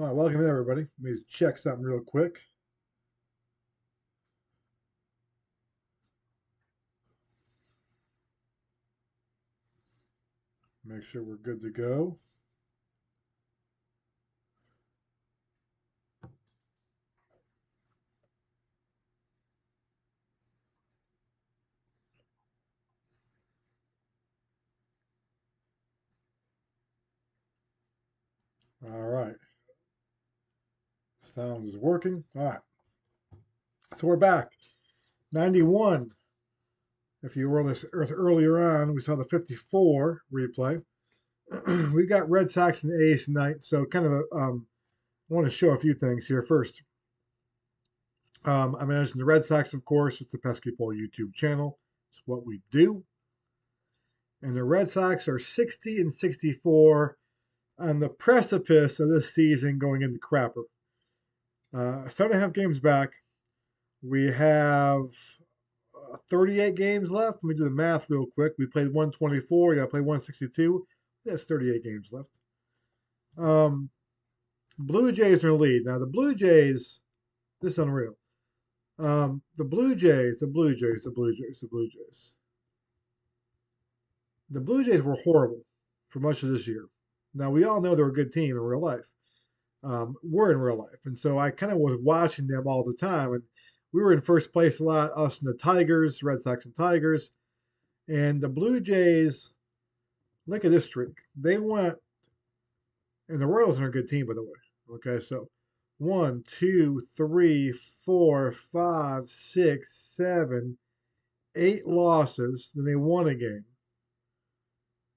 All right, welcome in, everybody. Let me check something real quick. Make sure we're good to go. All right, sound is working. All right, so we're back. 91. If you were this earlier on, we saw the 54 replay. We've got Red Sox and A's tonight, so kind of I want to show a few things here first. I mentioned the Red Sox, of course. It's the Pesky Pole YouTube channel. It's what we do. And the Red Sox are 60 and 64 on the precipice of this season going into crapper. 7.5 games back. We have 38 games left. Let me do the math real quick. We played 124. We got to play 162. That's 38 games left. Blue Jays are in the lead. Now, the Blue Jays, this is unreal. The Blue Jays. The Blue Jays were horrible for much of this year. Now, we all know they're a good team in real life. We're in real life. And so I kind of was watching them all the time. And we were in first place a lot, us and the Tigers, Red Sox and Tigers. And the Blue Jays, look at this streak. They went, and the Royals are a good team, by the way. Okay, so 1, 2, 3, 4, 5, 6, 7, 8 losses. Then they won a game.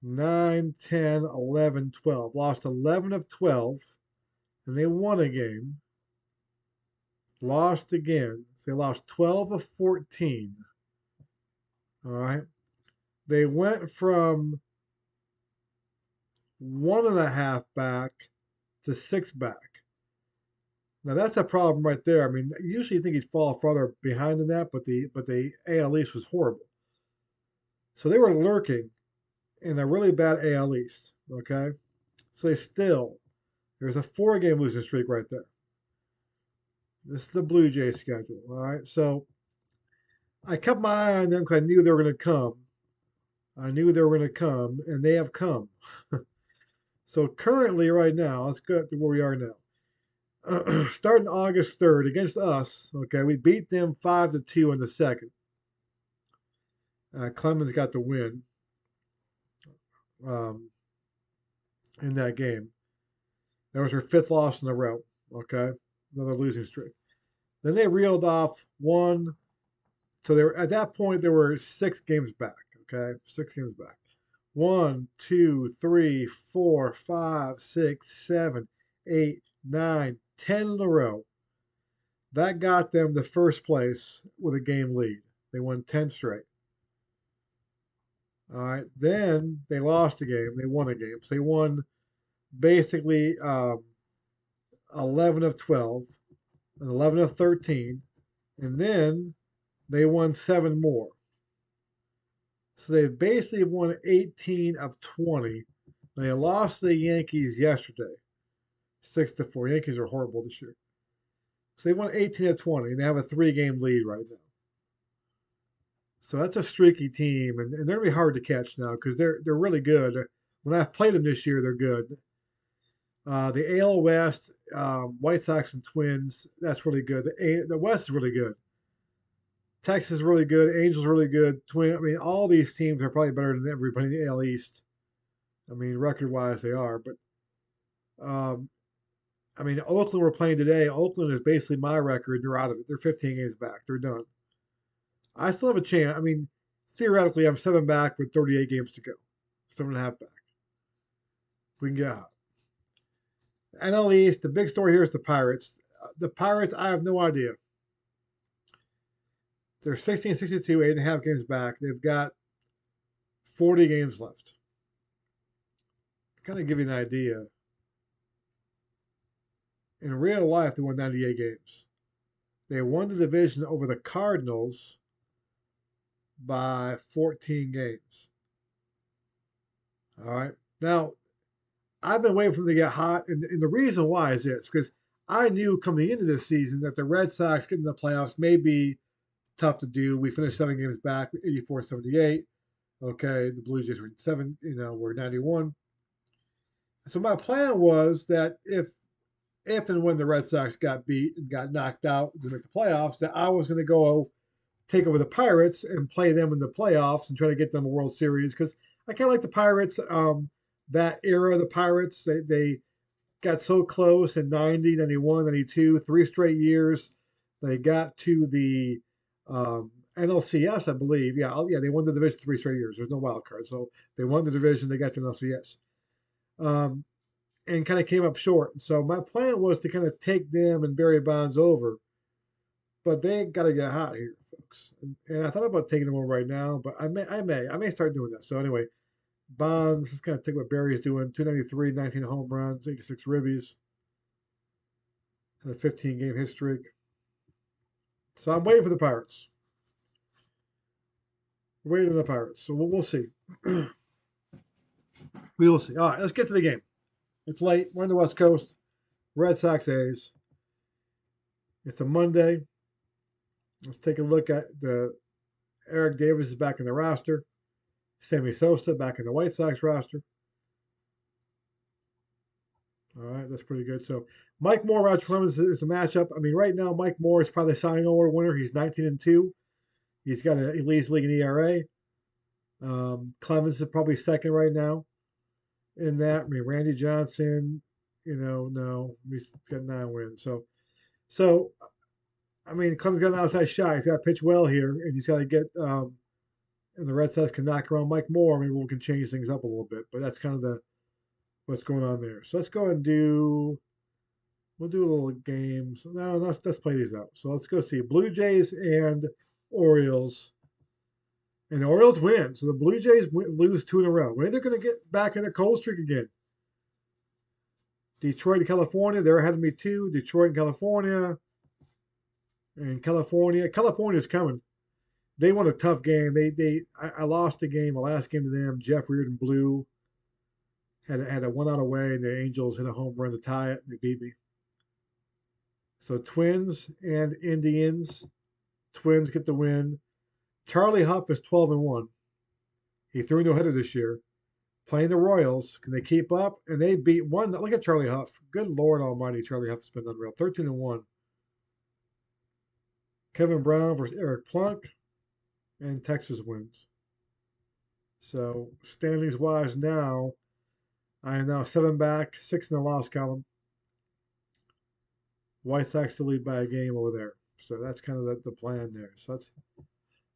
9, 10, 11, 12. Lost 11 of 12. And they won a game. Lost again. So they lost 12 of 14. All right. They went from 1.5 back to 6 back. Now that's a problem right there. I mean, usually you think he'd fall farther behind than that, but the AL East was horrible. So they were lurking in a really bad AL East. Okay. So there's a 4-game losing streak right there. This is the Blue Jays schedule. All right. So I kept my eye on them because I knew they were going to come. And they have come. So currently, right now, let's go to where we are now. Starting August 3rd against us, okay, we beat them 5-2 in the second. Clemens got the win um, in that game. That was her 5th loss in a row, okay, another losing streak. Then they reeled off one. So they were at that point they were 6 games back, okay, 6 games back. 1, 2, 3, 4, 5, 6, 7, 8, 9, 10 in a row. That got them the first place with a game lead. They won 10 straight. All right. Then they lost a game. They won a game. So they won basically 11 of 12 and 11 of 13. And then they won 7 more. So they basically won 18 of 20. They lost the Yankees yesterday, 6-4. Yankees are horrible this year. So they won 18 of 20, and they have a 3-game lead right now. So that's a streaky team, and they're gonna be hard to catch now because they're really good. When I've played them this year, they're good. The AL West, White Sox and Twins, that's really good. The West is really good. Texas is really good. Angels really good. I mean, all these teams are probably better than everybody in the AL East. I mean, record-wise, they are. But um, I mean, Oakland we're playing today. Oakland is basically my record. They're out of it. They're 15 games back. They're done. I still have a chance. I mean, theoretically, I'm 7 back with 38 games to go. 7.5 back. We can get out. NL East, the big story here is the Pirates. The Pirates, I have no idea. They're 16 and 62, 8.5 games back. They've got 40 games left. Kind of give you an idea. In real life, they won 98 games. They won the division over the Cardinals by 14 games. All right. Now, I've been waiting for them to get hot, and the reason why is this because I knew coming into this season that the Red Sox getting the playoffs may be tough to do. We finished 7 games back, 84-78. Okay, the Blue Jays were 7, we're 91. So my plan was that if and when the Red Sox got beat and got knocked out to make the playoffs, that I was going to go take over the Pirates and play them in the playoffs and try to get them a World Series because I kind of like the Pirates. That era of the Pirates, they got so close in 90, 91, 92, 3 straight years. They got to the NLCS, I believe. Yeah, yeah, they won the division 3 straight years. There's no wild card. So they won the division, they got to NLCS. Um, and kind of came up short. So my plan was to kind of take them and Barry Bonds over, but they got to get hot here, folks. And I thought about taking them over right now, but I may start doing that. So anyway, Bonds, let's kind of take what Barry's doing: 293, 19 home runs, 86 ribbies, and a 15-game hit streak. So I'm waiting for the Pirates. Waiting for the Pirates. So we'll see. We will see. All right, let's get to the game. It's late. We're on the West Coast. Red Sox A's. It's a Monday. Let's take a look at the Eric Davis is back in the roster. Sammy Sosa back in the White Sox roster. All right, that's pretty good. So Mike Moore, Roger Clemens is a matchup. I mean, right now Mike Moore is probably the Cy Young Award winner. He's 19-2. He's got an leads league in ERA. Clemens is probably second right now in that. I mean, Randy Johnson, no, he's got 9 wins. So I mean, Clemens got an outside shot. He's got to pitch well here, and he's got to get. And the Red Sox can knock around Mike Moore. Maybe we can change things up a little bit, but that's kind of what's going on there. So let's go and we'll do a little game. So now let's play these out. So let's go see Blue Jays and Orioles. And the Orioles win. So the Blue Jays lose 2 in a row. Maybe they're going to get back in a cold streak again. Detroit and California, they're ahead of me too. Detroit and California. And California's coming. They won a tough game. I lost the game, the last game to them. Jeff Reardon blew. Had a 1 out away, and the Angels hit a home run to tie it, and they beat me. So Twins and Indians. Twins get the win. Charlie Huff is 12-1. He threw no hitter this year. Playing the Royals. Can they keep up? And they beat one. Look at Charlie Huff. Good Lord Almighty, Charlie Huff has been unreal. 13-1. Kevin Brown versus Eric Plunk. And Texas wins. So standings wise now, I am now 7 back, 6 in the loss column. White Sox to lead by a game over there. So that's kind of the plan there. So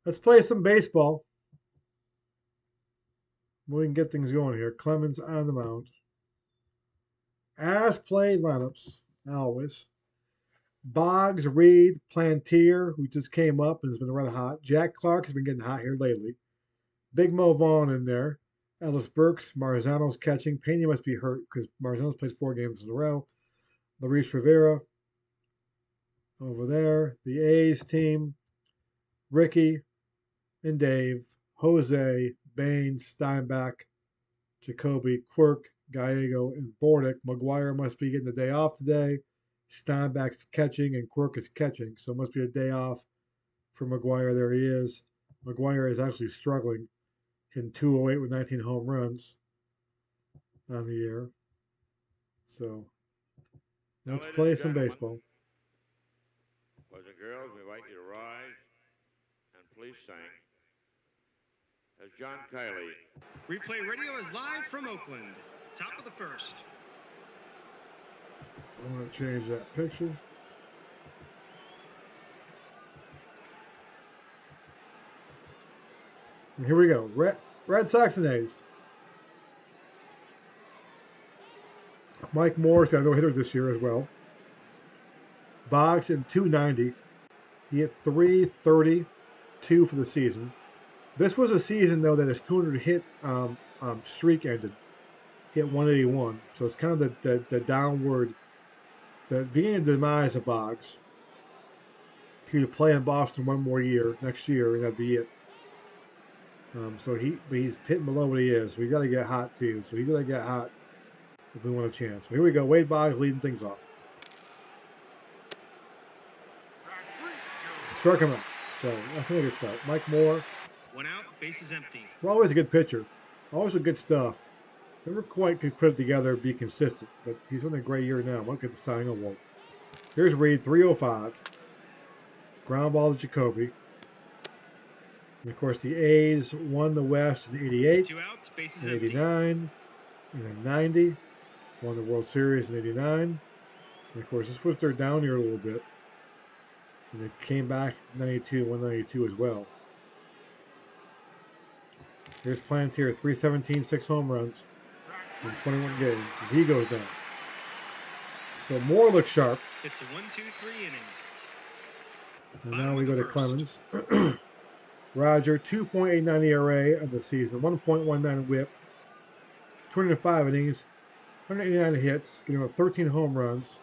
let's play some baseball. We can get things going here. Clemens on the mound. As played lineups, always. Boggs, Reed, Plantier, who just came up and has been red hot. Jack Clark has been getting hot here lately. Big Mo Vaughn in there. Ellis Burks, Marzano's catching. Pena must be hurt because Marzano's played 4 games in a row. Luis Rivera over there. The A's team. Ricky and Dave. Jose, Baines, Steinbach, Jacoby, Quirk, Gallego, and Bordick. McGuire must be getting the day off today. Steinbach's catching and Quirk is catching, so it must be a day off for McGuire. There he is. McGuire is actually struggling, hitting 208 with 19 home runs on the year. So let's play some baseball. Boys and girls, we invite you to rise and please sing as John Kiley. Replay Radio is live from Oakland. Top of the first. I'm going to change that picture. And here we go. Red Sox and A's. Mike Moore's got no hitter this year as well. Boggs in 290. He hit 332 for the season. This was a season, though, that his 200 hit streak ended. Hit 181. So it's kind of the downward, the beginning of the demise of Boggs. He would play in Boston one more year, next year, and that'd be it. So he's hitting below what he is. So he's got to get hot, too. So he's got to get hot if we want a chance. Here we go. Wade Boggs leading things off. Struck him out. So that's a good start. Mike Moore. 1 out, bases empty. Well, always a good pitcher. Always a good stuff. Never quite could put it together and be consistent, but he's on a great year now. Might get the Cy Young Award. Here's Reed, 305. Ground ball to Jacoby. And of course, the A's won the West in 88, 2 outs, bases in empty. 89, and in 90. Won the World Series in 89. And of course, this was their down year a little bit. And they came back in 92, won 92 as well. Here's Plantier, 317, 6 home runs in 21 games. And he goes down. So Moore looks sharp. It's a 1-2-3 inning. And now we go to Clemens. Roger, 2.89 ERA of the season, 1.19 whip, 205 innings, 189 hits, getting up 13 home runs,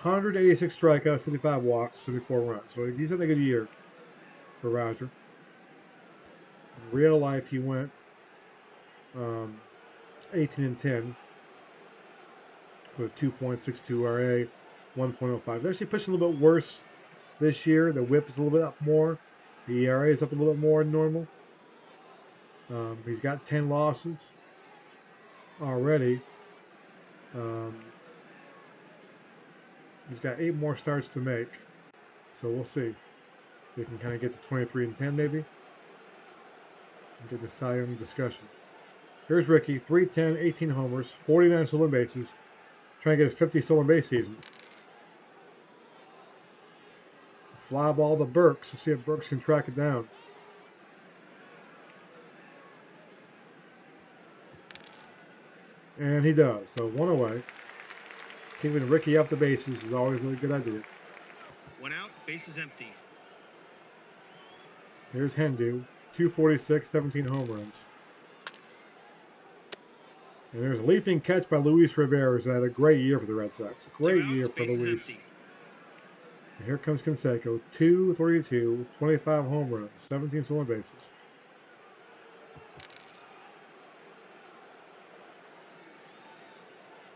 186 strikeouts, 55 walks, 74 runs. So he's had a good year for Roger. In real life, he went 18-10 with 2.62 ERA, 1.05. They're actually pitching a little bit worse this year. The whip is a little bit up more. The ERA is up a little bit more than normal. He's got 10 losses already. He's got 8 more starts to make. So we'll see. They can kind of get to 23-10 maybe. And get the Cy Young discussion. Here's Ricky, 310, 18 homers, 49 stolen bases. Trying to get his 50 stolen base season. Fly ball to Burks to see if Burks can track it down. And he does. So 1 away. Keeping Ricky off the bases is always a good idea. 1 out, bases empty. Here's Hendu, 246, 17 home runs. And there's a leaping catch by Luis Rivera, who's had a great year for the Red Sox. Great year for Luis. And here comes Canseco, 232, 25 home runs, 17 stolen bases.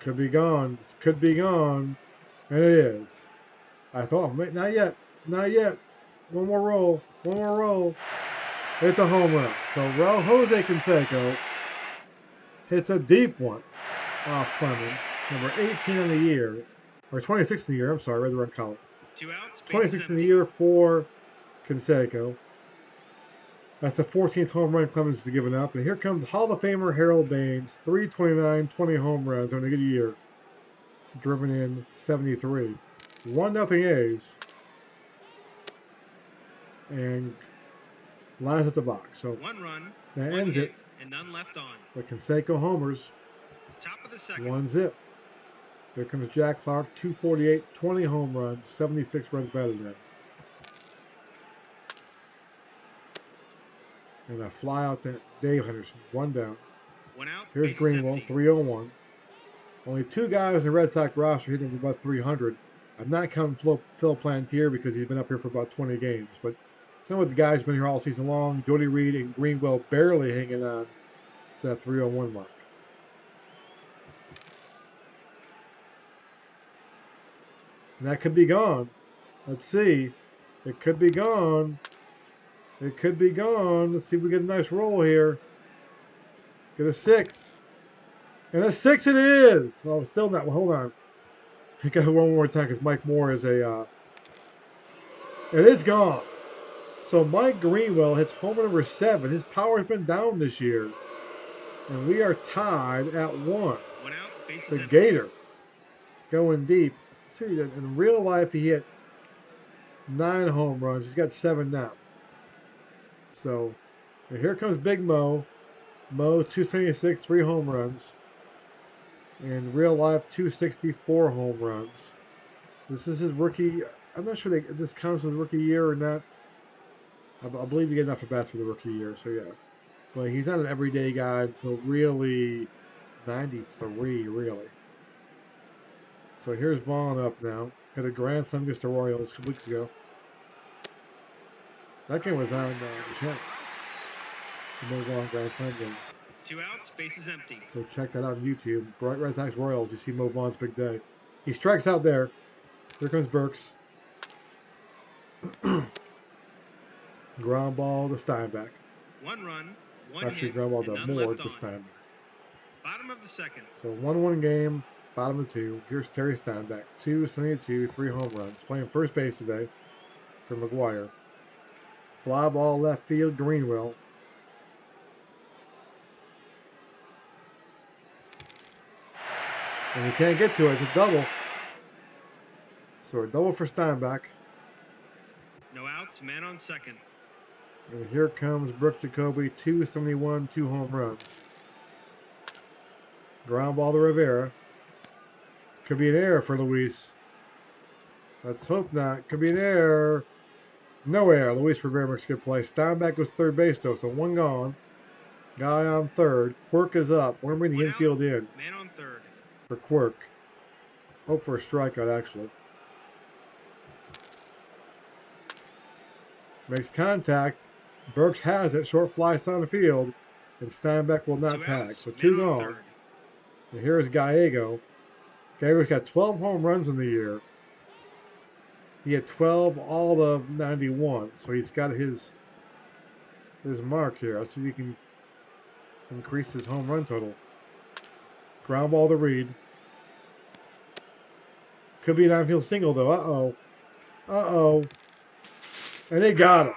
Could be gone. Could be gone. And it is. I thought, not yet. Not yet. One more roll. One more roll. It's a home run. So Jose Canseco hits a deep one off Clemens. Number 18 on the year. Or 26 in the year. I'm sorry. I read the wrong column. 2 outs, 26 in the year for Canseco. That's the 14th home run Clemens has given up. And here comes Hall of Famer Harold Baines. 329, 20 home runs on a good year. Driven in 73. 1-0 A's. And lines at the box. So 1 run. that ends it. And none left on. The Canseco homers. Top of the second. 1-0. Here comes Jack Clark. 248, 20 home runs. 76 runs batted in. And a fly out to Dave Henderson. 1 down. 1 out. Here's Greenwell, 301. Only 2 guys in the Red Sox roster hitting for about 300. I'm not counting Phil Plantier because he's been up here for about 20 games. But some of the guys been here all season long. Jody Reed and Greenwell barely hanging on to that 301 mark. And that could be gone. Let's see. It could be gone. It could be gone. Let's see if we get a nice roll here. Get a 6. And a 6 it is. Well, still not. Well, hold on. I got one more time because Mike Moore is a. It is gone. So Mike Greenwell hits homer number 7. His power has been down this year. And we are tied at 1. 1 out, bases The empty. Gator going deep. See, in real life, he hit 9 home runs. He's got 7 now. So, and here comes Big Mo. Mo, 276, 3 home runs. In real life, 264 home runs. This is his rookie. I'm not sure if this counts as rookie year or not. I believe you get enough at bats for the rookie year, so yeah. But he's not an everyday guy until really 93, really. So here's Vaughn up now. Hit a grand slam against the Royals a couple weeks ago. That game was on the channel. The Mo Vaughn grand slam game. 2 outs, bases empty. Go check that out on YouTube. Bright Red Sox Royals. You see Mo Vaughn's big day. He strikes out there. Here comes Burks. Ground ball to Steinbeck. 1 run, 1 Actually, hit, ground ball and to none Moore left to on. Steinbeck. Bottom of the second. So 1-1 game, bottom of 2. Here's Terry Steinbeck. 272, 3 home runs. Playing first base today for McGuire. Fly ball left field, Greenwell. And he can't get to it. It's a double. So a double for Steinbeck. No outs, man on second. And here comes Brooke Jacoby, 271, 2 home runs. Ground ball to Rivera. Could be an error for Luis. Let's hope not. Could be an error. No error. Luis Rivera makes a good play. Steinbeck was third base though, so 1 gone. Guy on third. Quirk is up. We're bringing the 1 out, infield in man on third. for Quirk. Hope for a strikeout actually. Makes contact. Burks has it. Short fly center field. And Steinbeck will not 2 tag. outs, So man 2 on gone. third. And here's Gallego. Gallego's got 12 home runs in the year. He had 12 all of 91. So he's got his mark here. Let's see if he can increase his home run total. Ground ball to Reed. Could be an outfield single though. Uh-oh. Uh-oh. And they got him.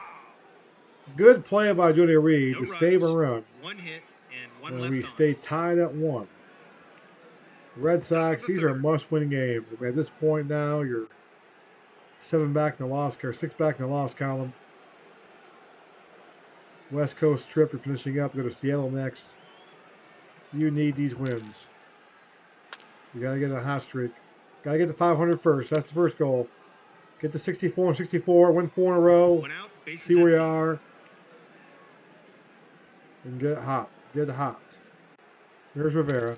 Good play by Jody Reed No to runs, save a run. 1 hit, and 1 And left we on. stay tied at 1. Red Sox, the these are third. must-win games. I mean, at this point now, you're 7 back in the loss, or 6 back in the loss column. West Coast trip, you're finishing up. Go to Seattle next. You need these wins. You got to get a hot streak. Got to get to 500 first. That's the first goal. Get to 64 and 64. Win 4 in a row. 1 out, bases See where you empty. are. And get hot. Get hot. Here's Rivera.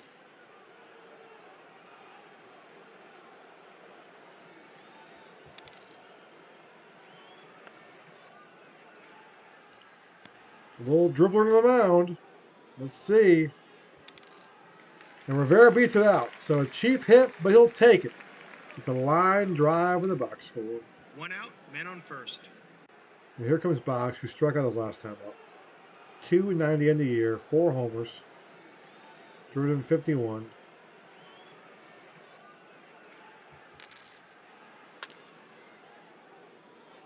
A little dribbler to the mound. Let's see. And Rivera beats it out. So a cheap hit, but he'll take it. It's a line drive with a box score. 1 out, man on first. And here comes Box, who struck out his last time up. 290 in the year, 4 homers. Driven 51.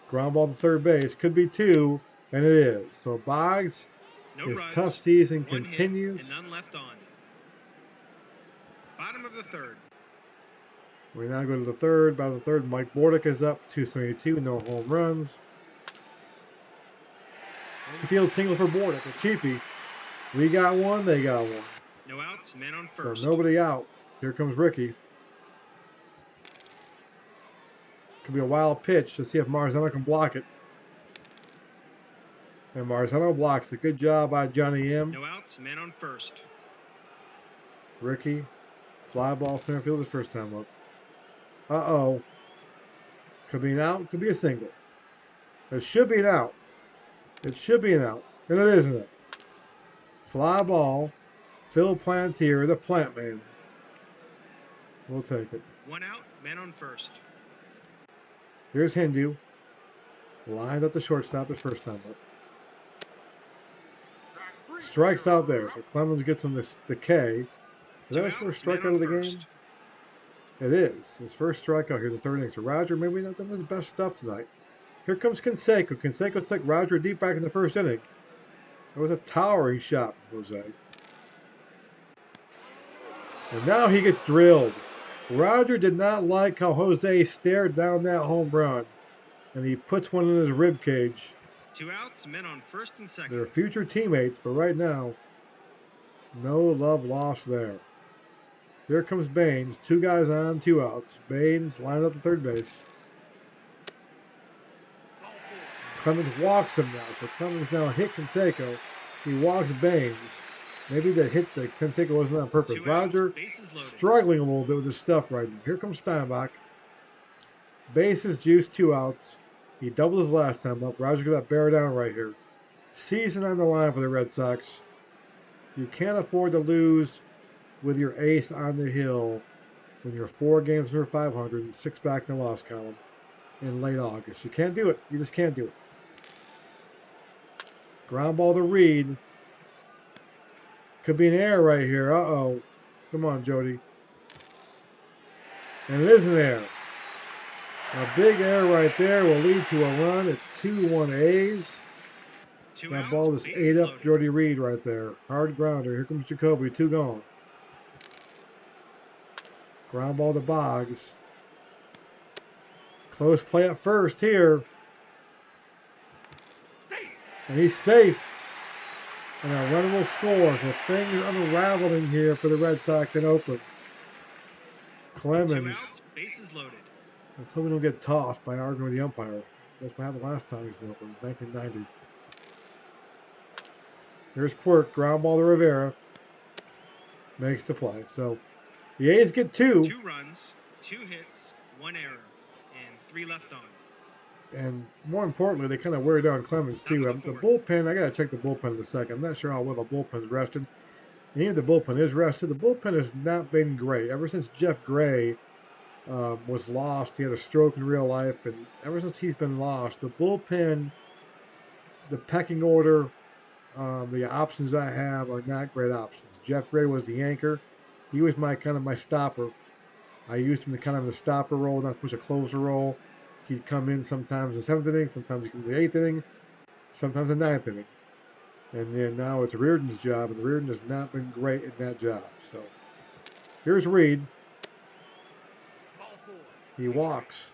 Ground ball to third base. Could be 2, and it is. So Boggs, No his runs, tough season 1 hit, continues. and none left on. Bottom of the third. We now go to the third. Bottom of the third, Mike Bordick is up. 272, no home runs. Infield single for Bordick, a cheapie. We got 1, they got 1. No outs, man on So first. nobody out. Here comes Ricky. Could be a wild pitch to see if Marzano can block it. And Marzano blocks it. Good job by Johnny M. No outs, man on first. Ricky, fly ball center field his first time up. Uh-oh. Could be an out, could be a single. It should be an out. It should be an out. And it isn't it. Fly ball. Phil Plantier, the plant man. We'll take it. 1 out, man on first. Here's Hindu. Lined up the shortstop his first time up. Strikes out there. So Clemens gets him the K. Is that his first strikeout of the game? It is. His first strikeout here in the third inning. So Roger, maybe not done his best stuff tonight. Here comes Canseco. Canseco took Roger deep back in the first inning. It was a towering shot from Jose. And now he gets drilled. Roger did not like how Jose stared down that home run. And he puts one in his rib cage. 2 outs, men on first and second. They're future teammates, but right now, no love lost there. Here comes Baines. 2 guys on, 2 outs. Baines lined up to third base. Clemens walks him now, so Clemens now hit Canseco. He walks Baines. Maybe the hit the Canseco wasn't on purpose. 2 outs, Roger bases loaded. struggling a little bit with his stuff right now. Here comes Steinbach. Bases juice, 2 outs. He doubled his last time up. Roger got that bear down right here. Season on the line for the Red Sox. You can't afford to lose with your ace on the hill when you're 4 games under 500 and 6 back in the loss column in late August. You can't do it. You just can't do it. Ground ball to Reed. Could be an error right here. Uh-oh. Come on, Jody. And it is an error. A big error right there will lead to a run. It's 2-1 A's. That ball just ate up Jody Reed right there. Hard grounder. Here comes Jacoby. 2 gone. Ground ball to Boggs. Close play at first here. And he's safe. And a run will score. So things are unraveling here for the Red Sox in Oakland. Clemens. Bases loaded. Let's hope we don't get tossed by arguing with the umpire. That's what happened last time he was in Oakland, 1990. Here's Quirk. Ground ball to Rivera. Makes the play. So the A's get 2. 2 runs, 2 hits, 1 error, and 3 left on. And more importantly, they kind of wear down Clemens too. The bullpen, I got to check the bullpen in a second. I'm not sure how well the bullpen's rested. And even if the bullpen is rested, the bullpen has not been great. Ever since Jeff Gray was lost, he had a stroke in real life. And ever since he's been lost, the bullpen, the pecking order, the options I have are not great options. Jeff Gray was the anchor. He was my stopper. I used him to kind of the stopper role, not so much a closer role. He'd come in sometimes in the 7th inning, sometimes he'd come in the 8th inning, sometimes in the 9th inning. And then now it's Reardon's job, and Reardon has not been great in that job. So here's Reed. He walks.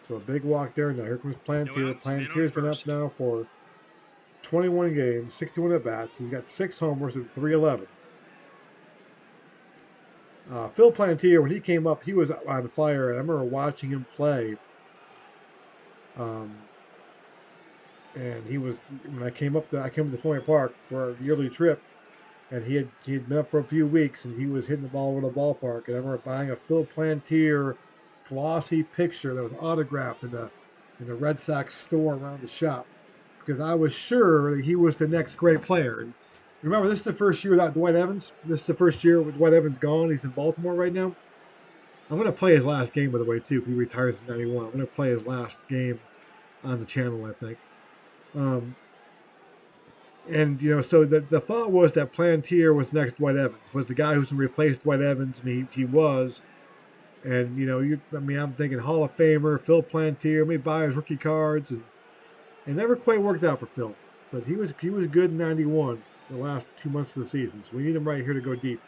So a big walk there now. Here comes Plantier. Plantier's been up now for 21 games, 61 at-bats. He's got 6 homers and 311. Phil Plantier, when he came up, he was on fire. And I remember watching him play. And he was, when I came up to Fenway Park for a yearly trip, and he had been up for a few weeks, and he was hitting the ball over the ballpark. And I remember buying a Phil Plantier glossy picture that was autographed in the Red Sox store around the shop, because I was sure that he was the next great player. And remember, this is the first year without Dwight Evans. This is the first year with Dwight Evans gone. He's in Baltimore right now. I'm going to play his last game, by the way, too, because he retires in 91. I'm going to play his last game on the channel, I think. And, so the thought was that Plantier was next Dwight Evans, was the guy who's going to replace Dwight Evans, and he was. And, I'm thinking Hall of Famer, Phil Plantier, maybe buy his rookie cards. And it never quite worked out for Phil. But he was good in 91, the last 2 months of the season. So we need him right here to go deep.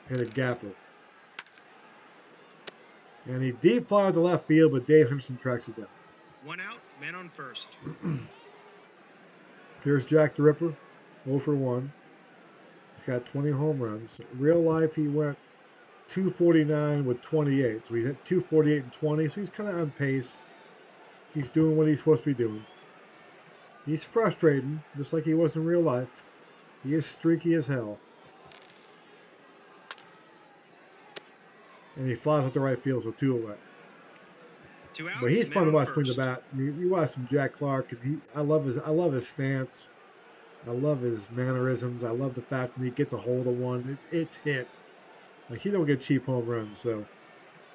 Hit a gapper. And he deep fly out to left field, but Dave Henderson tracks it down. 1 out, man on first. Here's Jack the Ripper, 0 for 1. He's got 20 home runs. In real life, he went 249 with 28. So he hit 248 and 20. So he's kind of on pace. He's doing what he's supposed to be doing. He's frustrating, just like he was in real life. He is streaky as hell. And he flies out the right field, so 2 away. 2 outs, But he's fun to watch swing the first. bat. I mean, you watch some Jack Clark, and I love his stance. I love his mannerisms. I love the fact that he gets a hold of one. It's hit. Like, he don't get cheap home runs, so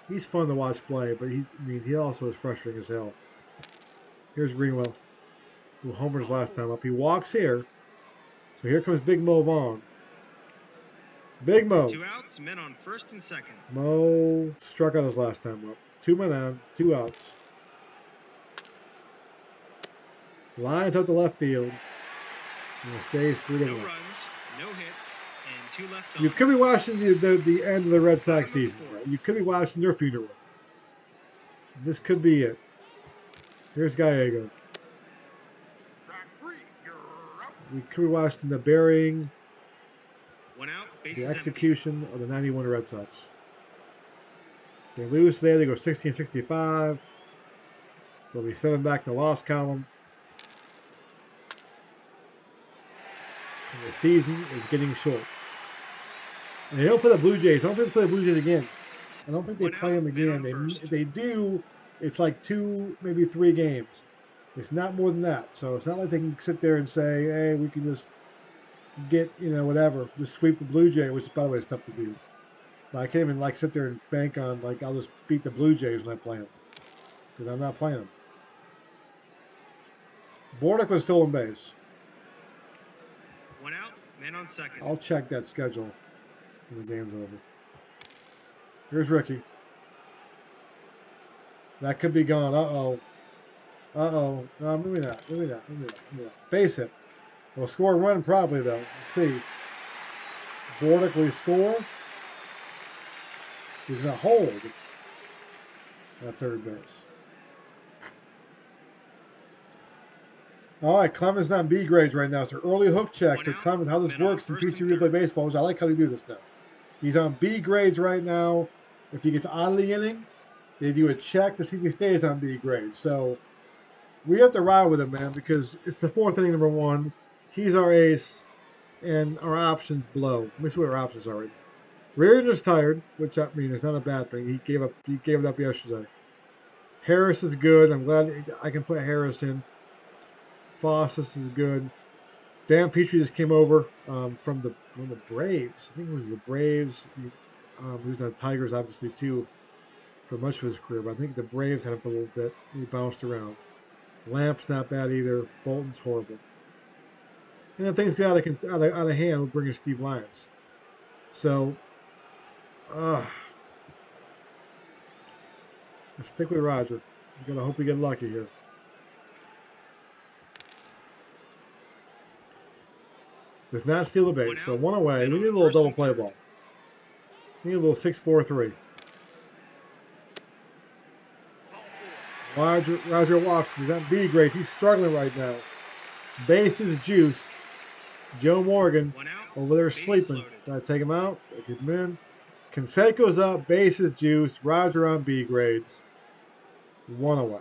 he's fun to watch play. But he also is frustrating as hell. Here's Greenwell, who homers last time up. He walks here. So here comes Big Mo Vaughn. Big Mo. 2 outs, men on first and second. Mo struck out his last time up. 2 men on, 2 outs. Lines out to left field. And it stays 3-1. No runs, no hits, and 2 left on. You could be watching the end of the Red Sox season. Right? You could be watching their funeral. This could be it. Here's Gallego. We could be watching the burying, 1 out, bases the empty. execution of the 91 Red Sox. They lose today. They go 60-65. They'll be 7 back in the loss column. And the season is getting short. And they don't play the Blue Jays. I don't think they play the Blue Jays again. I don't think they 1 play out, them man on again. first. If they do, it's like 2, maybe 3 games. It's not more than that. So it's not like they can sit there and say, hey, we can just get, whatever. Just sweep the Blue Jays, which by the way is tough to do. But I can't even like sit there and bank on like I'll just beat the Blue Jays when I play them because I'm not playing them. Bordick was stolen base. 1 out, man on second. I'll check that schedule when the game's over. Here's Ricky. That could be gone. Uh-oh. Uh-oh. No, maybe not. Maybe not. Maybe not. Maybe not. Base hit. We'll score a run probably, though. Let's see. Bordick, will he score? He's going to hold at third base. All right, Clemens on B grades right now. So early hook check. So Clemens, how this works in PC Replay Baseball, which I like how they do this now. He's on B grades right now. If he gets out of the inning, they do a check to see if he stays on B grades. So we have to ride with him, man, because it's the fourth inning, number one. He's our ace, and our options blow. Let me see what our options are right now. Reardon is tired, which I mean is not a bad thing. He gave it up yesterday. Harris is good. I'm glad I can put Harris in. Fawcett is good. Dan Petrie just came over from the Braves. I think it was the Braves. He was on the Tigers, obviously, too, for much of his career. But I think the Braves had him for a little bit. He bounced around. Lamp's not bad either. Bolton's horrible. And if things get out of hand, we'll bring in Steve Lyons. So, let's stick with Roger. We're going to hope we get lucky here. Does not steal the base. So one away. We need a little double play ball. We need a little 6-4-3. Roger walks. He's on B grades. He's struggling right now. Base is juiced. Joe Morgan over there sleeping. Gotta take him out. Keep him in. Canseco's up. Base is juiced. Roger on B grades. One away.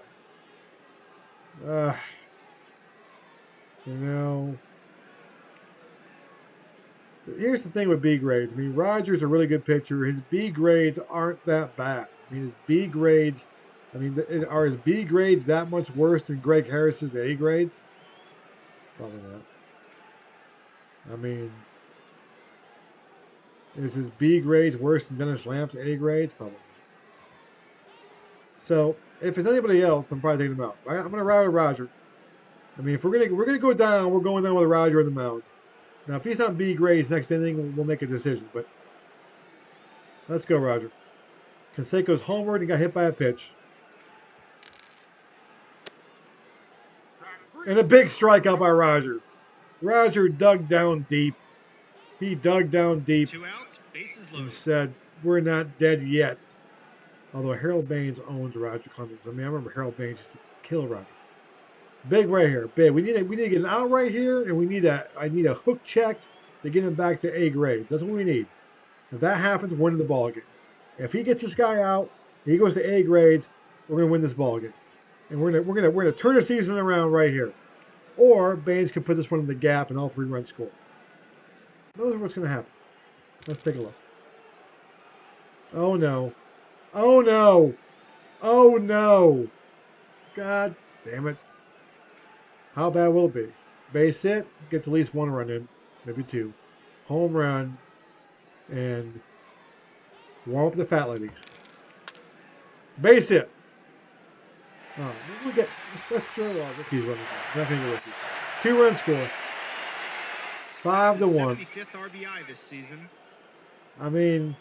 Here's the thing with B grades. I mean, Roger's a really good pitcher. His B grades aren't that bad. I mean, his B grades, are his B grades that much worse than Greg Harris's A grades? Probably not. I mean, is his B grades worse than Dennis Lamp's A grades? Probably not. So, if it's anybody else, I'm probably taking him out. I'm going to ride with Roger. I mean, if we're gonna go down, we're going down with Roger on the mound. Now, if he's on B grades next inning, we'll make a decision. But let's go, Roger. Canseco's homered and got hit by a pitch. And a big strikeout by Roger. Roger dug down deep. He dug down deep 2 outs, bases and loaded. said, "We're not dead yet." Although Harold Baines owns Roger Clemens. I mean, I remember Harold Baines used to kill Roger. Big right here. Big. We need to get an out right here, and I need a hook check to get him back to A grades. That's what we need. If that happens, we're winning the ball game. If he gets this guy out, he goes to A grades, we're gonna win this ball game. And we're gonna turn the season around right here. Or Baines can put this one in the gap and all 3 runs score. Those are what's gonna happen. Let's take a look. Oh no. Oh no. Oh no. God damn it. How bad will it be? Base hit, gets at least 1 run in, maybe 2. Home run, and warm up the fat lady. Base hit. Oh, we get let's throw Ricky's running. Nothing to Ricky. 2-run score. 5-1. 75th RBI this season. I mean,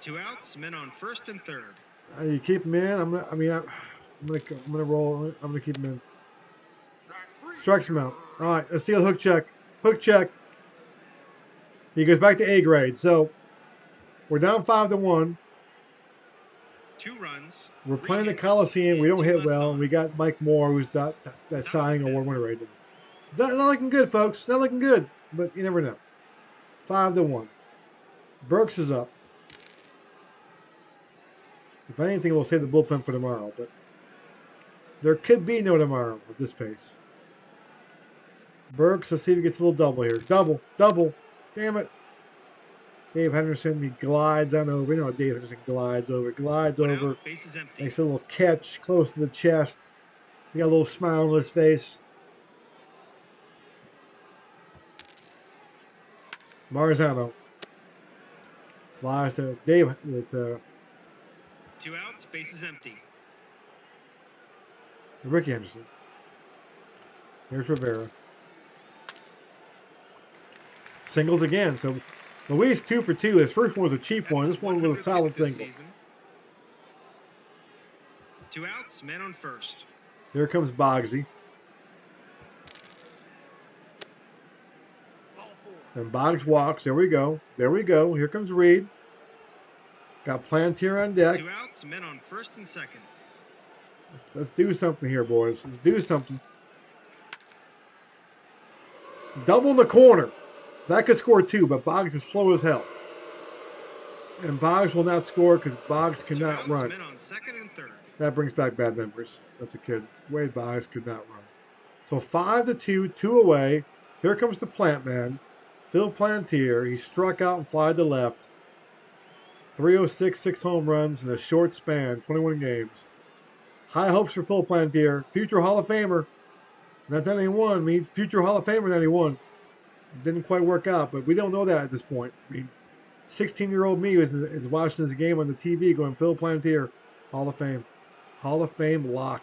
2 outs, men on first and third. you keep him in. I'm gonna roll. I'm gonna keep him in. Strikes him out. All right, let's see a hook check. Hook check. He goes back to A grade. So we're down 5-1. 2 runs. We're playing the Coliseum. We don't hit well. And we got Mike Moore, who's that Cy Young Award winner right now. Not looking good, folks. Not looking good. But you never know. 5-1. Burks is up. If anything, we'll save the bullpen for tomorrow. But there could be no tomorrow at this pace. Burks, let's see if he gets a little double here. Double. Damn it. Dave Henderson, he glides on over. You know how Dave Henderson glides over. Makes a little catch close to the chest. He's got a little smile on his face. Marzano flies to Dave. 2 outs, bases empty. Ricky Anderson. Here's Rivera. Singles again. So Luis 2 for 2. His first one was a cheap one. This one was a solid single. 2 outs, men on first. Here comes Boggsy. And Boggs walks. There we go. There we go. Here comes Reed. Got Plantier on deck. 2 outs, men on first and second. Let's do something here, boys. Let's do something. Double in the corner. That could score 2, but Boggs is slow as hell. And Boggs will not score because Boggs cannot run. Men on second and third. That brings back bad memories. That's a kid. Wade Boggs could not run. So 5-2, 2 away. Here comes the plant man. Phil Plantier. He struck out and flied to left. 306, 6 home runs in a short span, 21 games. High hopes for Phil Plantier. Future Hall of Famer. Not 91. I mean, future Hall of Famer 91. Didn't quite work out, but we don't know that at this point. I mean, 16-year-old me is watching this game on the TV going, Phil Plantier, Hall of Fame. Hall of Fame lock.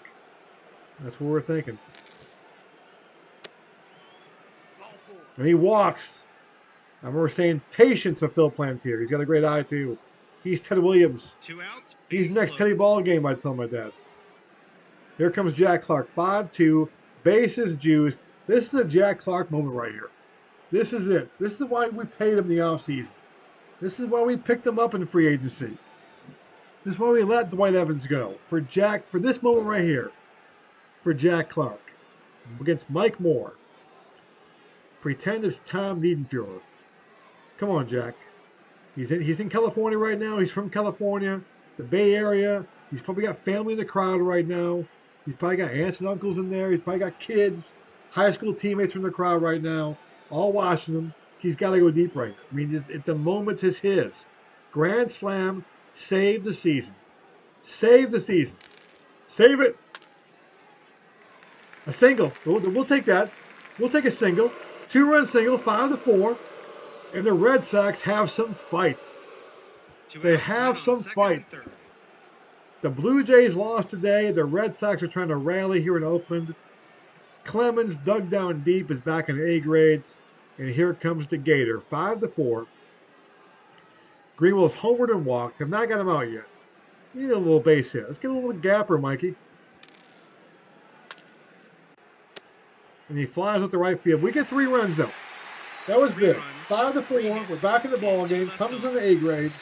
That's what we're thinking. And he walks. I remember saying patience of Phil Plantier. He's got a great eye, too. He's Ted Williams. 2 outs. He's next Teddy Ball game, I tell my dad. Here comes Jack Clark. 5-2. Bases juiced. This is a Jack Clark moment right here. This is it. This is why we paid him the offseason. This is why we picked him up in free agency. This is why we let Dwight Evans go. For this moment right here. For Jack Clark. Against Mike Moore. Pretend it's Tom Niedenfuhrer. Come on, Jack. He's in California right now. He's from California, the Bay Area. He's probably got family in the crowd right now. He's probably got aunts and uncles in there. He's probably got kids, high school teammates from the crowd right now, all watching him. He's got to go deep right now. I mean, the moment is his. Grand slam, save the season. Save the season. Save it. A single. We'll take that. We'll take a single. 2-run single, 5-4. And the Red Sox have some fight. They have some fight. The Blue Jays lost today. The Red Sox are trying to rally here in Oakland. Clemens, dug down deep, is back in A grades. And here comes the Gator. 5-4. Greenwell's homered and walked. Have not got him out yet. We need a little base hit. Let's get a little gapper, Mikey. And he flies up the right field. We get 3 runs, though. That was good. 5-4. We're back in the ball game. Comes in the A grades.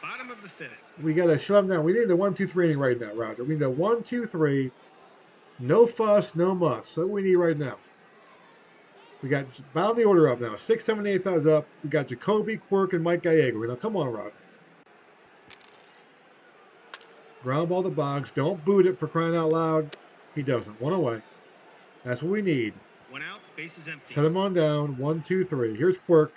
Bottom of the 5th. We got to shut him down. We need the 1-2-3 inning right now, Roger. We need a 1-2-3. No fuss, no muss. That's what we need right now. We got bottom of the order up now. 6, 7, 8 thumbs up. We got Jacoby, Quirk, and Mike Gallego. Now, come on, Roger. Ground ball to Boggs. Don't boot it for crying out loud. He doesn't. 1 away. That's what we need. 1 out, bases empty. Set him on down. 1, 2, 3. Here's Quirk.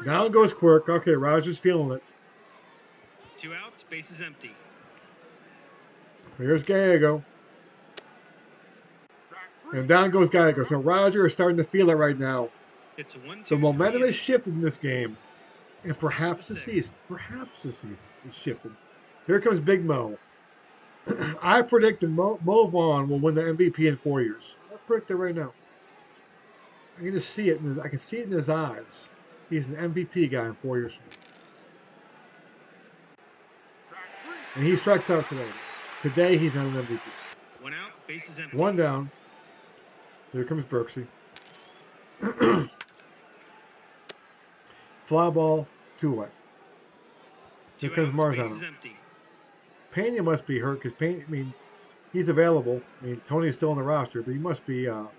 Down goes Quirk. Okay, Roger's feeling it. 2 outs, bases empty. Here's Gallego. And down goes Gallego. So Roger is starting to feel it right now. It's a 1-2. The momentum has shifted in this game. And perhaps the season is shifted. Here comes Big Mo. I predict that Mo Vaughn will win the MVP in 4 years. I predict it right now. I can just see it. I can see it in his eyes. He's an MVP guy in 4 years from now. And he strikes out today. Today he's not an MVP. 1 out, bases empty. 1 down. Here comes Berksey. Fly ball, 2 away. Here 2 comes outs, Marzano. bases empty. Pena must be hurt because Pena, I mean, he's available. I mean, Tony's still on the roster, but he must be hurt.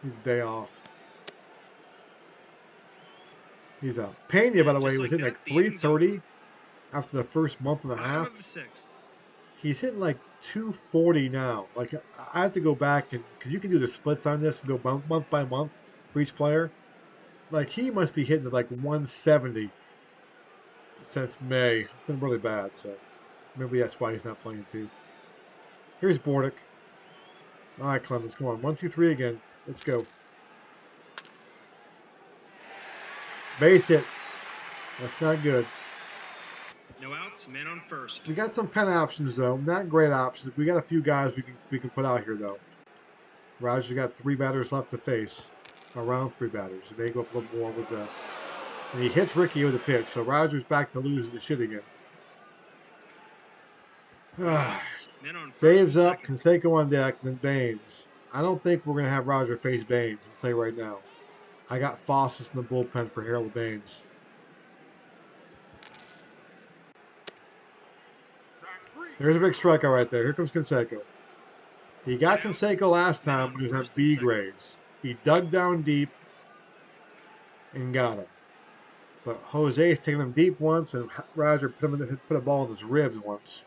He's a day off. He's out. Pena, by the way, was hitting like 330 after the first month and a half. Bottom of the 6th. He's hitting like 240 now. Like, I have to go back and, because you can do the splits on this and go month by month for each player. Like, he must be hitting like 170 since May. It's been really bad, so. Maybe that's why he's not playing too. Here's Bordick. All right, Clemens, come on. 1, 2, 3 again. Let's go. Base hit. That's not good. No outs, men on first. We got some pen options though. Not great options. We got a few guys we can put out here though. Roger's got 3 batters left to face. Around 3 batters. He may go up a little more with the. And he hits Ricky with a pitch. So Roger's back to losing the shit again. No outs, men on first Dave's and up. second. Canseco on deck. Then Baines. I don't think we're gonna have Roger face Baines. I'll tell you right now. I got Fawcett in the bullpen for Harold Baines. There's a big strikeout right there. Here comes Canseco. He got Canseco last time when he was on B grades. He dug down deep and got him. But Jose's taken him deep once, and Roger put a ball in his ribs once.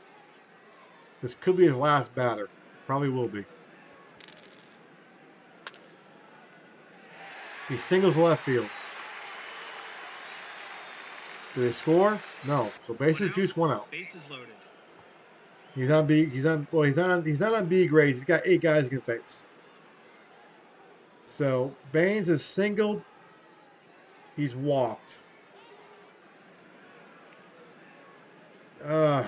This could be his last batter. Probably will be. He singles left field. Do they score? No. So bases juice, 1 out. Bases loaded. He's on B. He's not on B grades. He's got 8 guys he can face. So Baines is singled. He's walked. It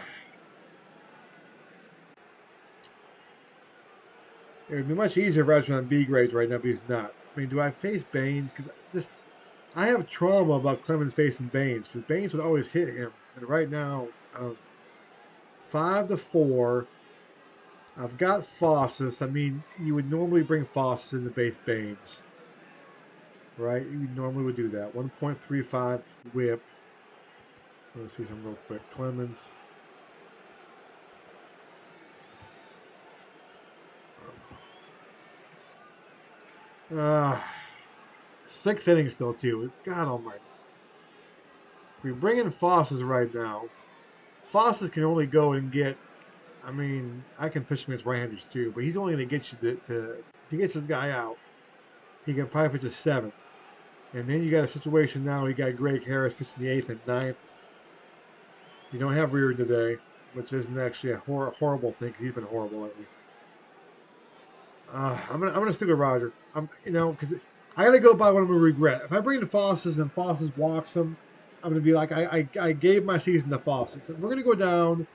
would be much easier if Roger on B grades right now, but he's not. I mean, do I face Baines? Because I have trauma about Clemens facing Baines because Baines would always hit him, and right now, 5-4. I've got Fawcett. I mean, you would normally bring Fawcett in to base Baines, right? You normally would do that. 1.35 whip. Let's see something real quick. Clemens. 6 innings still too. God almighty. If we bring in Fawcett right now, Fawcett can only go and get. I mean, I can pitch him against right-handers too, but he's only going to get you to. If he gets this guy out, he can probably pitch a 7th. And then you got a situation now. You got Greg Harris pitching the 8th and 9th. You don't have Reardon today, which isn't actually a horrible thing because he's been horrible lately. I'm gonna stick with Roger. Because I gotta go by what I'm gonna regret. If I bring in Fawcett and Fawcett walks him, I'm gonna be like, I gave my season to Fawcett. So if we're gonna go down,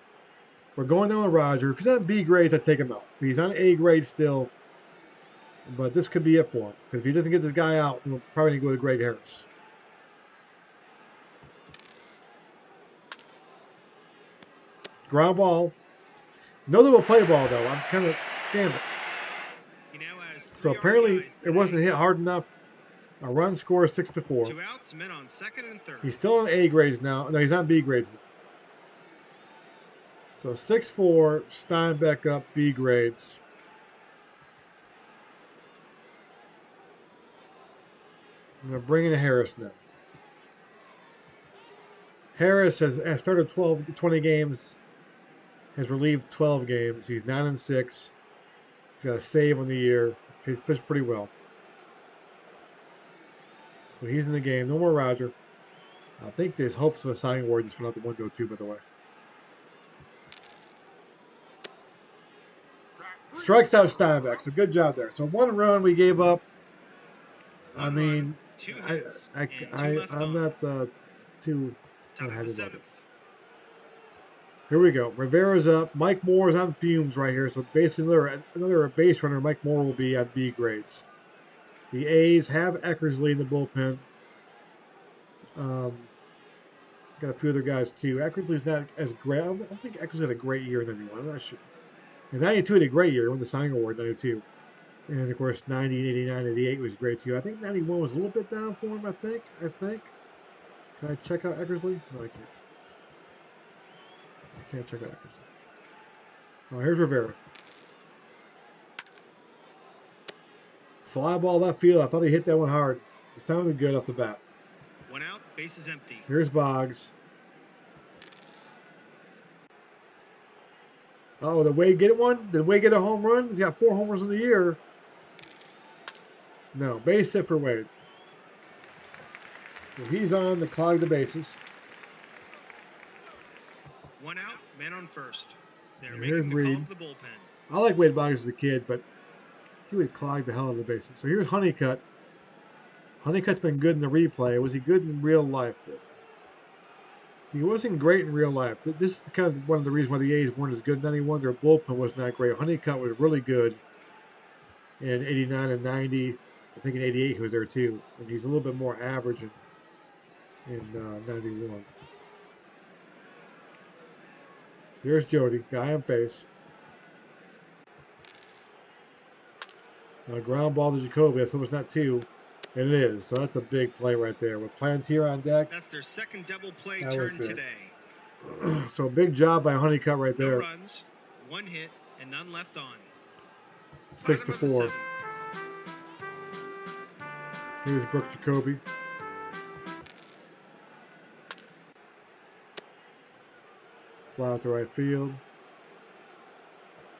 we're going down with Roger. If he's on B grades, I take him out. If he's on A grades still, but this could be it for him. Because if he doesn't get this guy out, then we'll probably need to go to Greg Harris. Ground ball. No double play ball though. I'm kind of damn it. So apparently it wasn't hit hard enough. A run score 6-4. 2 outs, men on second and third. He's still on A grades now. No, he's on B grades now. So 6-4, Steinbeck up B grades. I'm going to bring in Harris now. Harris has started 20 games, has relieved 12 games. He's 9-6. He's got a save on the year. He's pitched pretty well. So he's in the game. No more Roger. I think there's hopes of a signing award just went out the window too, by the way. Strikes out Steinbeck. So good job there. So 1 run we gave up. I mean, I'm not too unhappy about it. Here we go. Rivera's up. Mike Moore's on fumes right here. So basically another base runner. Mike Moore will be on B grades. The A's have Eckersley in the bullpen. Got a few other guys too. Eckersley's not as great. I don't think Eckersley had a great year in 91. I'm not sure. In 92 had a great year. He won the signing award in 92. And of course 90, 89, 88 was great too. I think 91 was a little bit down for him, I think. Can I check out Eckersley? No, I can't. I can't check out Eckersley. Oh, here's Rivera. Fly ball left field. I thought he hit that one hard. It sounded good off the bat. 1 out, base is empty. Here's Boggs. Oh, did Wade get one? Did Wade get a home run? He's got 4 homers in the year. No, base hit for Wade. So he's on to clog the bases. One out, man on first. They're Here's making the call Reed. to the bullpen. I like Wade Boggs as a kid, but he would clog the hell out of the bases. So here's Honeycutt. Honeycutt's been good in the replay. Was he good in real life, though? He wasn't great in real life. This is kind of one of the reasons why the A's weren't as good in 91. Their bullpen was not great. Honeycutt was really good in 89 and 90. I think in 88 he was there too. And he's a little bit more average in 91. Here's Jody, guy on face. Ground ball to Jacoby. That's almost not two. And it is. So that's a big play right there. With Plantier on deck. That's their second double play That was turn big. today. So big job by Honeycutt right No there. runs, one hit, and none left on. 6-4. Here's Brooke Jacoby. Fly out to right field.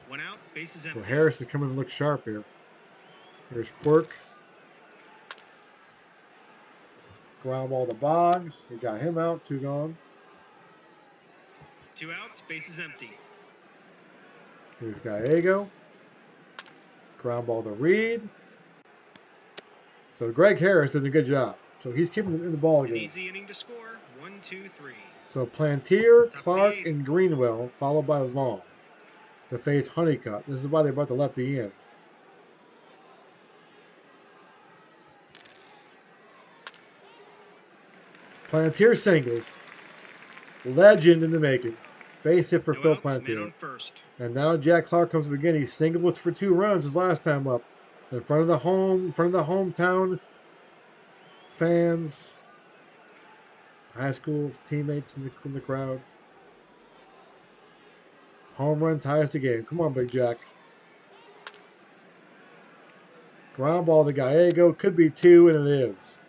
One out, bases empty. So Harris is coming to look sharp here. Here's Quirk. Ground ball to Boggs. He got him out. 2 gone. 2 outs, bases empty. Here's Gallego. Ground ball to Reed. So Greg Harris did a good job. So he's keeping them in the ball An game. easy inning to score. 1, 2, 3. So Plantier, Clark, and Greenwell, followed by Vaughn, to face Honeycutt. This is why they brought the lefty in. Plantier singles. Legend in the making. Base hit for No Phil outs, man Plantier. on first. And now Jack Clark comes up again. He singled for 2 runs his last time up. In front of the hometown fans, high school teammates in the crowd. Home run ties the game. Come on, Big Jack. Ground ball to Gallego. Could be 2, and it is.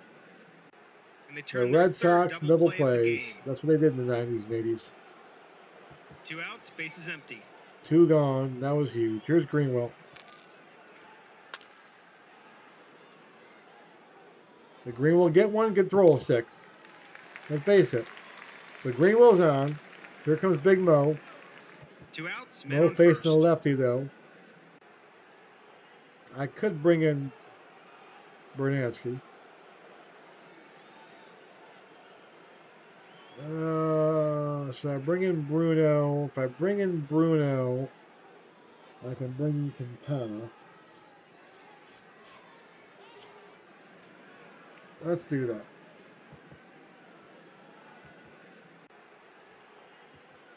And they The turn their Red third Sox double play of the plays. game. That's what they did in the 90s and 80s. 2 outs, bases empty. 2 gone. That was huge. Here's Greenwell. The Greenwell get one, good throw 6. Let's face it. The Greenwell's on. Here comes Big Mo. 2 outs, man Mo on facing first. the lefty though. I could bring in Bernansky. Should I bring in Bruno? If I bring in Bruno, I can bring in Quintana. Let's do that.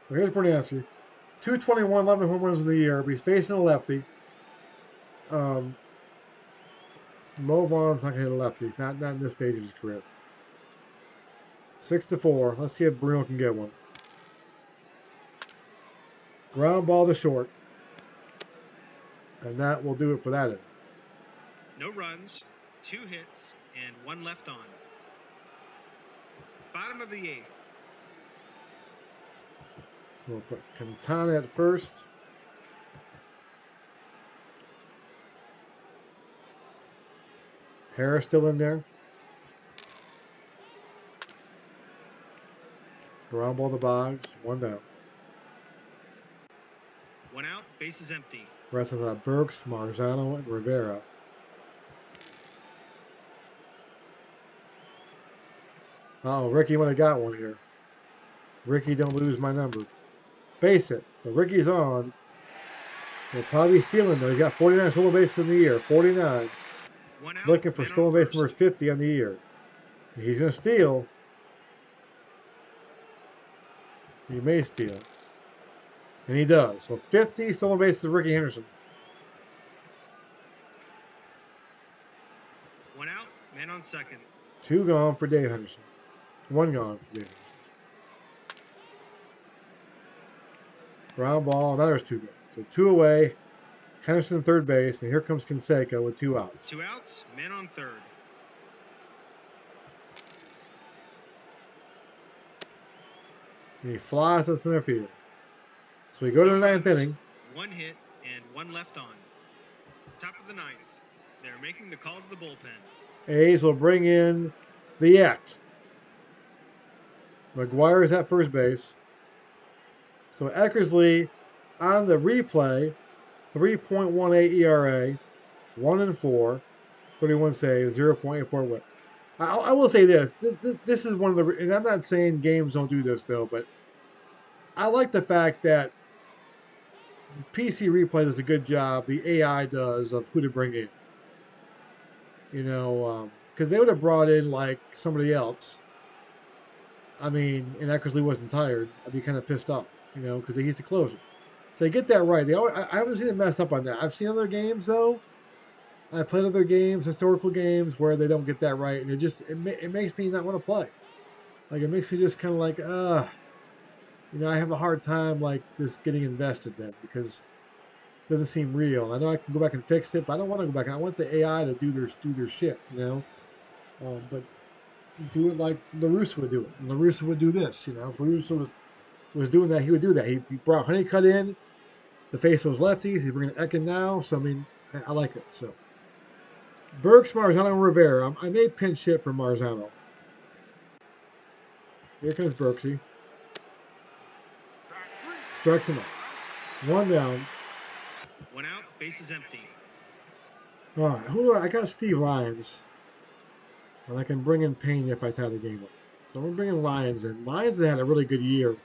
So here's Bernansky. 221, 11 home runs in the year, but he's facing a lefty. Mo Vaughn's not going to hit a lefty. Not in this stage of his career. 6-4. Let's see if Bruno can get one. Ground ball to short. And that will do it for that inning. No runs, 2 hits, and 1 left on. Bottom of the 8th. So we'll put Quintana at first. Harris still in there. Ground ball to Boggs. 1 down. 1 out, bases empty. Rest is Burks, Marzano, and Rivera. Oh, Ricky might have got one here. Ricky, don't lose my number. Base it. So Ricky's on. He'll probably be stealing though. He's got 49 stolen bases in the year. 49. 1 out, Looking for man on stolen base first. number 50 on the year. He's going to steal. He may steal. And he does. So 50 stolen bases of Ricky Henderson. 1 out, man on second. 2 gone for Dave Henderson. 1 gone for Dave Henderson. Ground ball, and there's 2 gone. So 2 away. Henderson third base, and here comes Canseco with 2 outs. 2 outs, man on third. And he flies to center field. So we go to the 9th inning. 1 hit and 1 left on. Top of the 9th. They're making the call to the bullpen. A's will bring in the Eck. McGuire is at first base. So Eckersley on the replay, 3.18 ERA, 1-4, 31 saves, 0.84 WHIP. I will say this is one of the, and I'm not saying games don't do this though, but I like the fact that PC Replay does a good job, the AI does, of who to bring in. You know, because they would have brought in like somebody else. I mean, and Eckersley wasn't tired. I'd be kind of pissed off, you know, because he's the closer. So they get that right. I haven't seen them mess up on that. I've seen other games though. I played other games, historical games, where they don't get that right, and it makes me not want to play. Like it makes me just kind of like, you know, I have a hard time like just getting invested then because it doesn't seem real. I know I can go back and fix it, but I don't want to go back. I want the AI to do their shit, you know. But do it like LaRusso would do it. And LaRusso would do this, you know. If LaRusso was doing that, he would do that. He brought Honeycutt in to face those lefties. He's bringing Ekin now, so I mean, I like it. So Burks, Marzano, Rivera. I may pinch hit for Marzano. Here comes Burksy. Strikes him out. One down. One out, bases empty. All right, who do I got? Steve Lyons, and I can bring in Payne if I tie the game up. So I'm gonna bring in Lyons in. Lyons had a really good year.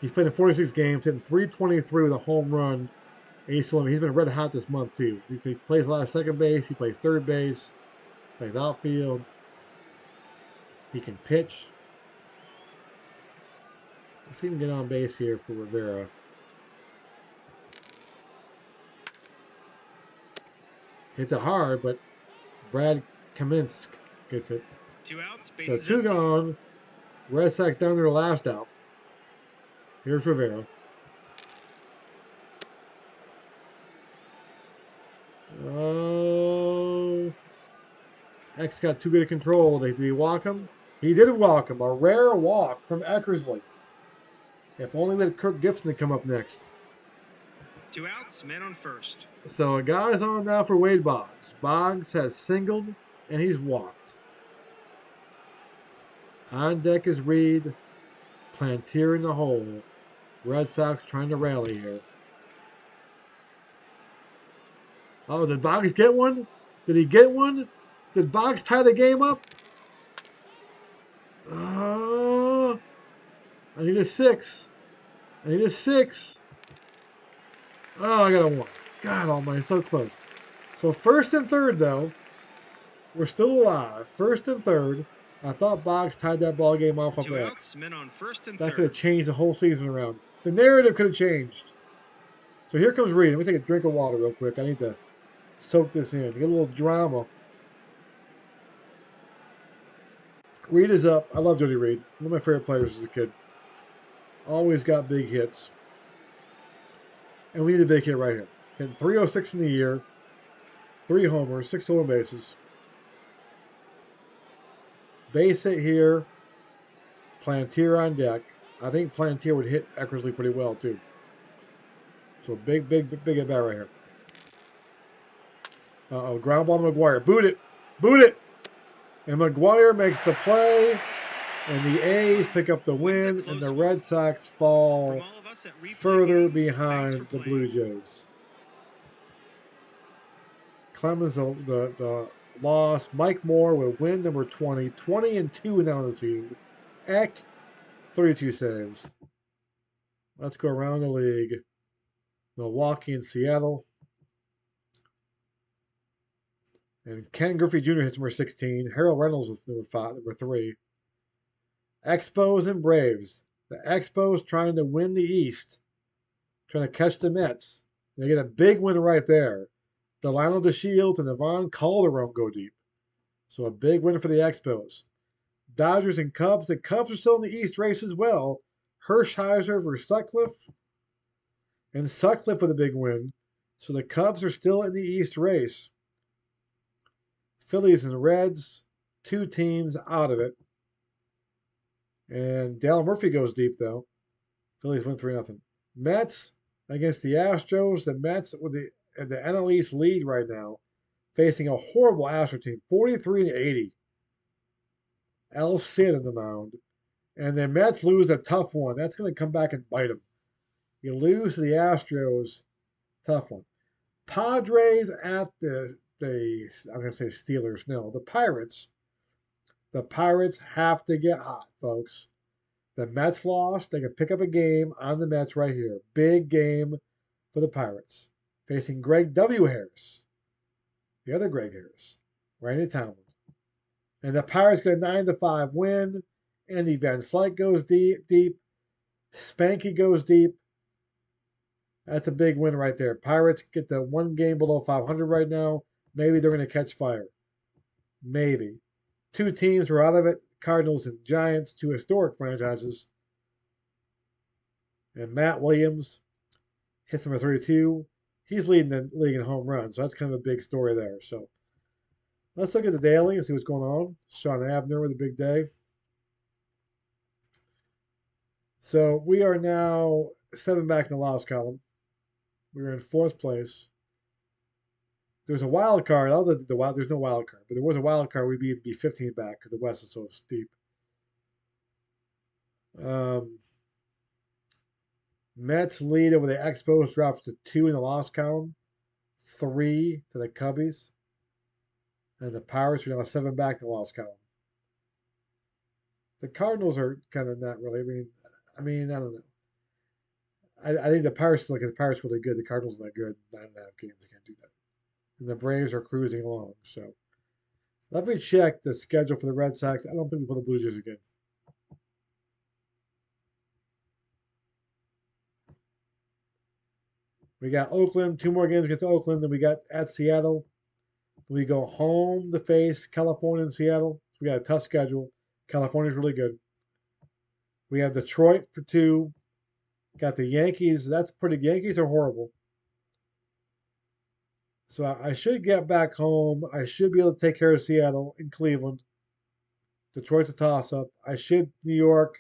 He's played in 46 games, hitting 323 with a home run. He's been red hot this month too. He plays a lot of second base. He plays third base. Plays outfield. He can pitch. Let's see him get on base here for Rivera. Hits it hard, but Brad Clemens gets it. 2 outs, So bases two empty. gone. Red Sox down to their last out. Here's Rivera. Oh, X got too good a control. Did he walk him? He did walk him. A rare walk from Eckersley. If only we had Kirk Gibson to come up next. 2 outs, man on first. So a guy's on now for Wade Boggs. Boggs has singled and he's walked. On deck is Reed. Plantier in the hole. Red Sox trying to rally here. Oh, did Boggs get one? Did he get one? Did Boggs tie the game up? Oh, I need a 6. I need a 6. Oh, I got a 1. God almighty, so close. So first and third, though, we're still alive. First and third. I thought Boggs tied that ball game off 2 X. outs, men on first and That could have third. changed the whole season around. The narrative could have changed. So here comes Reed. Let me take a drink of water real quick. I need to soak this in. Get a little drama. Reed is up. I love Jody Reed. One of my favorite players as a kid. Always got big hits. And we need a big hit right here. Hitting 306 in the year. 3 homers, 6 stolen bases. Base hit here. Plantier on deck. I think Plantier would hit Eckersley pretty well, too. So big at bat right here. Uh-oh, ground ball to McGuire. Boot it. Boot it. And McGuire makes the play. And the A's pick up the win. And the Red Sox fall further behind the Blue Jays. Clemens, the loss. Mike Moore with win number 20. 20-2 now in the season. Eck, 32 saves. Let's go around the league. Milwaukee and Seattle. And Ken Griffey Jr. hits number 16. Harold Reynolds with number 3. Expos and Braves. The Expos trying to win the East. Trying to catch the Mets. They get a big win right there. Delano DeShields and Ivan Calderon go deep. So a big win for the Expos. Dodgers and Cubs. The Cubs are still in the East race as well. Hershiser versus Sutcliffe. And Sutcliffe with a big win. So the Cubs are still in the East race. Phillies and Reds. 2 teams out of it. And Dale Murphy goes deep, though. Phillies win 3-0. Mets against the Astros. The Mets with the NL East lead right now, facing a horrible Astro team, 43-80. El Cid on the mound. And then Mets lose a tough one. That's going to come back and bite them. You lose to the Astros, tough one. Padres at the I'm going to say Steelers. No, the Pirates. The Pirates have to get hot, folks. The Mets lost. They can pick up a game on the Mets right here. Big game for the Pirates. Facing Greg W. Harris. The other Greg Harris. Randy Tomlin. And the Pirates get a 9-5 win. Andy Van Slyke goes deep. Spanky goes deep. That's a big win right there. Pirates get the one game below 500 right now. Maybe they're going to catch fire. Maybe. Two teams were out of it. Cardinals and Giants, two historic franchises. And Matt Williams hits number 32. He's leading the league in home runs, so that's kind of a big story there. So let's look at the daily and see what's going on. Sean Abner with a big day. So we are now 7 back in the loss column. We're in 4th place. There's a wild card. Other than there's no wild card, but there was a wild card. We'd be 15 back because the West is so steep. Mets lead over the Expos drops to 2 in the loss column, 3 to the Cubbies, and the Pirates are now 7 back in the loss column. The Cardinals are kind of not really. I don't know. I think the Pirates because the Pirates are really good. The Cardinals are not good. 9.5 games, they can't do that. And the Braves are cruising along. So let me check the schedule for the Red Sox. I don't think we play the Blue Jays again. We got Oakland, 2 more games against Oakland. Then we got at Seattle. We go home to face California and Seattle. We got a tough schedule. California's really good. We have Detroit for 2. Got the Yankees. That's pretty. Yankees are horrible. So I should get back home. I should be able to take care of Seattle and Cleveland. Detroit's a toss-up. I should New York.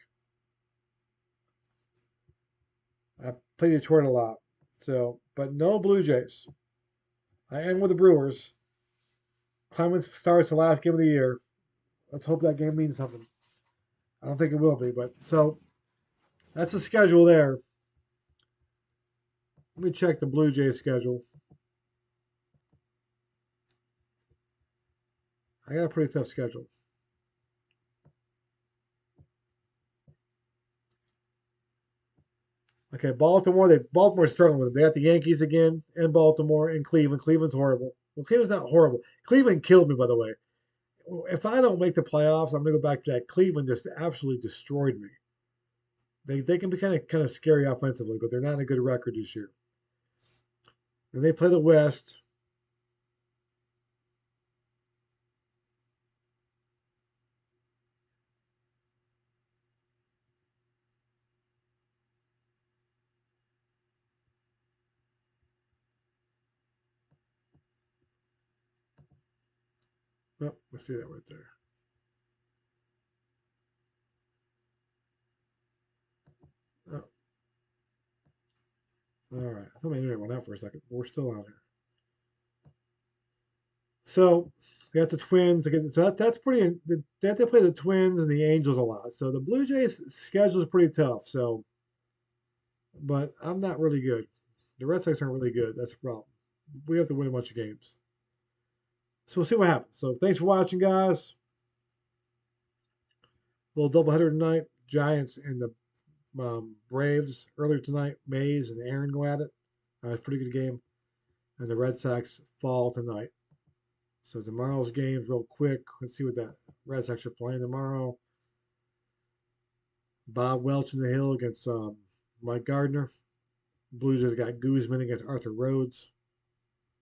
I play Detroit a lot. So, but no Blue Jays. I end with the Brewers. Clemens starts the last game of the year. Let's hope that game means something. I don't think it will be, but so that's the schedule there. Let me check the Blue Jays schedule. I got a pretty tough schedule. Okay, Baltimore's struggling with it. They got the Yankees again, and Baltimore, and Cleveland. Cleveland's horrible. Well, Cleveland's not horrible. Cleveland killed me, by the way. If I don't make the playoffs, I'm gonna go back to that. Cleveland just absolutely destroyed me. They can be kind of scary offensively, but they're not in a good record this year. And they play the West. Oh, I see that right there. Oh. All right. I thought my internet went out for a second. We're still on here. So they got the Twins again. So that's pretty. They have to play the Twins and the Angels a lot. So the Blue Jays' schedule is pretty tough. So, but I'm not really good. The Red Sox aren't really good. That's the problem. We have to win a bunch of games. So we'll see what happens. So thanks for watching, guys. A little doubleheader tonight. Giants and the Braves earlier tonight. Mays and Aaron go at it. It's a pretty good game. And the Red Sox fall tonight. So tomorrow's games real quick. Let's see what that Red Sox are playing tomorrow. Bob Welch in the Hill against Mike Gardner. Blues has got Guzman against Arthur Rhodes.